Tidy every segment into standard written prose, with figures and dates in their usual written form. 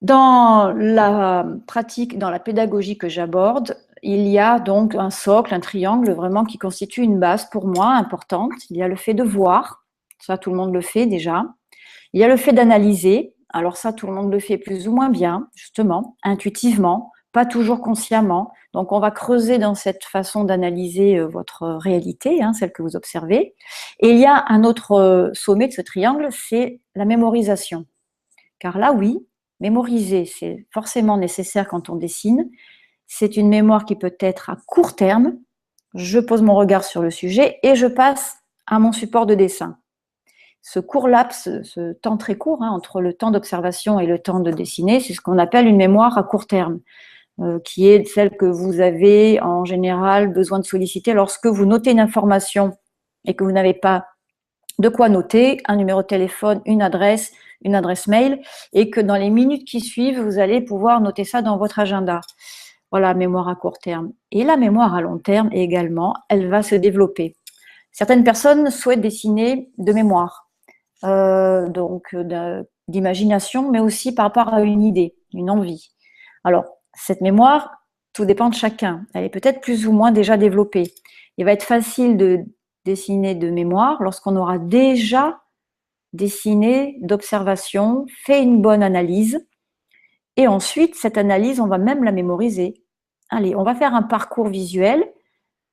Dans la pratique, dans la pédagogie que j'aborde, il y a donc un socle, un triangle vraiment qui constitue une base pour moi importante. Il y a le fait de voir, ça tout le monde le fait déjà. Il y a le fait d'analyser, alors ça tout le monde le fait plus ou moins bien, justement, intuitivement, pas toujours consciemment. Donc on va creuser dans cette façon d'analyser votre réalité, celle que vous observez. Et il y a un autre sommet de ce triangle, c'est la mémorisation. Car là, oui, mémoriser, c'est forcément nécessaire quand on dessine. C'est une mémoire qui peut être à court terme. Je pose mon regard sur le sujet et je passe à mon support de dessin. Ce court laps, ce temps très court entre le temps d'observation et le temps de dessiner, c'est ce qu'on appelle une mémoire à court terme, qui est celle que vous avez en général besoin de solliciter lorsque vous notez une information et que vous n'avez pas de quoi noter, un numéro de téléphone, une adresse mail, et que dans les minutes qui suivent, vous allez pouvoir noter ça dans votre agenda. Voilà, mémoire à court terme. Et la mémoire à long terme également, elle va se développer. Certaines personnes souhaitent dessiner de mémoire, donc d'imagination, mais aussi par rapport à une idée, une envie. Alors, cette mémoire, tout dépend de chacun. Elle est peut-être plus ou moins déjà développée. Il va être facile de dessiner de mémoire lorsqu'on aura déjà dessiné d'observation, fait une bonne analyse. Et ensuite, cette analyse, on va même la mémoriser. Allez, on va faire un parcours visuel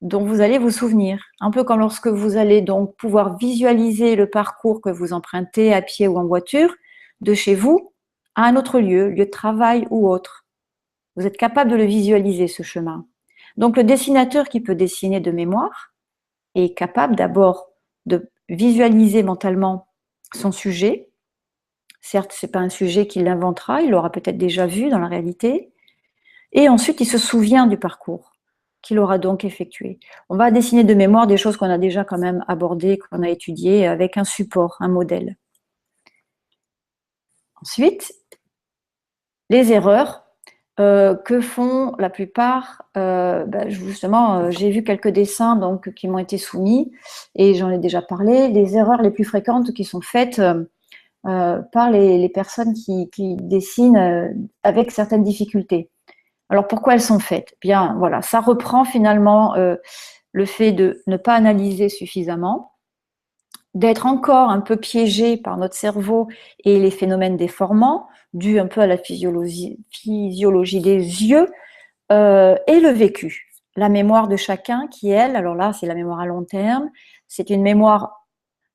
dont vous allez vous souvenir. Un peu comme lorsque vous allez donc pouvoir visualiser le parcours que vous empruntez à pied ou en voiture, de chez vous à un autre lieu, lieu de travail ou autre. Vous êtes capable de le visualiser, ce chemin. Donc le dessinateur qui peut dessiner de mémoire est capable d'abord de visualiser mentalement son sujet. Certes, ce n'est pas un sujet qu'il inventera, il l'aura peut-être déjà vu dans la réalité. Et ensuite, il se souvient du parcours qu'il aura donc effectué. On va dessiner de mémoire des choses qu'on a déjà quand même abordées, qu'on a étudiées avec un support, un modèle. Ensuite, les erreurs que font la plupart. Justement, j'ai vu quelques dessins donc, qui m'ont été soumis et j'en ai déjà parlé. Les erreurs les plus fréquentes qui sont faites par les personnes qui dessinent avec certaines difficultés. Alors pourquoi elles sont faites? Bien, voilà, ça reprend finalement le fait de ne pas analyser suffisamment, d'être encore un peu piégé par notre cerveau et les phénomènes déformants, dus un peu à la physiologie des yeux, et le vécu. La mémoire de chacun qui, elle, alors là, c'est la mémoire à long terme, c'est une mémoire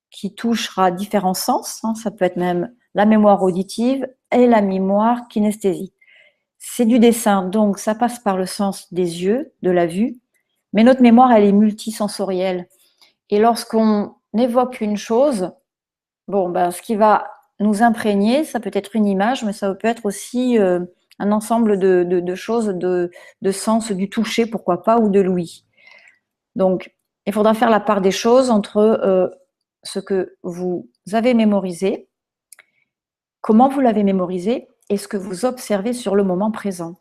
qui touchera différents sens, ça peut être même la mémoire auditive et la mémoire kinesthésique. C'est du dessin, donc ça passe par le sens des yeux, de la vue, mais notre mémoire, elle est multisensorielle. Et lorsqu'on évoque une chose, ce qui va nous imprégner, ça peut être une image, mais ça peut être aussi un ensemble de choses, de sens, du toucher, pourquoi pas, ou de l'ouïe. Donc, il faudra faire la part des choses entre ce que vous avez mémorisé, comment vous l'avez mémorisé, et ce que vous observez sur le moment présent.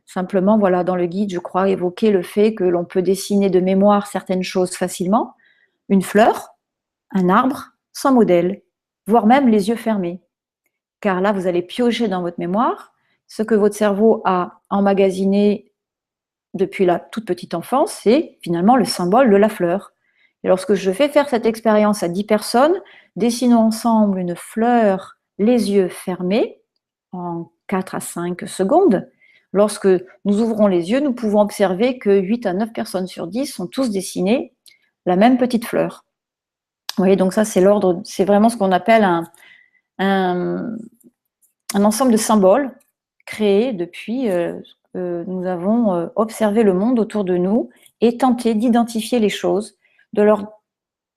Simplement, voilà, dans le guide, je crois évoquer le fait que l'on peut dessiner de mémoire certaines choses facilement, une fleur, un arbre, sans modèle, voire même les yeux fermés. Car là, vous allez piocher dans votre mémoire ce que votre cerveau a emmagasiné depuis la toute petite enfance, c'est finalement le symbole de la fleur. Et lorsque je fais faire cette expérience à 10 personnes, dessinons ensemble une fleur, les yeux fermés, en 4 à 5 secondes. Lorsque nous ouvrons les yeux, nous pouvons observer que 8 à 9 personnes sur 10 ont tous dessiné la même petite fleur. Vous voyez, donc ça, c'est l'ordre, c'est vraiment ce qu'on appelle un ensemble de symboles créés depuis que nous avons observé le monde autour de nous et tenté d'identifier les choses, de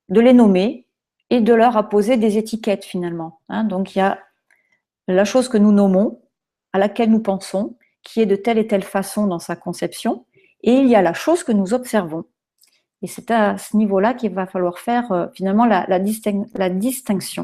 les nommer et de leur apposer des étiquettes finalement. Donc il y a la chose que nous nommons, à laquelle nous pensons, qui est de telle et telle façon dans sa conception, et il y a la chose que nous observons. Et c'est à ce niveau-là qu'il va falloir faire finalement la distinction.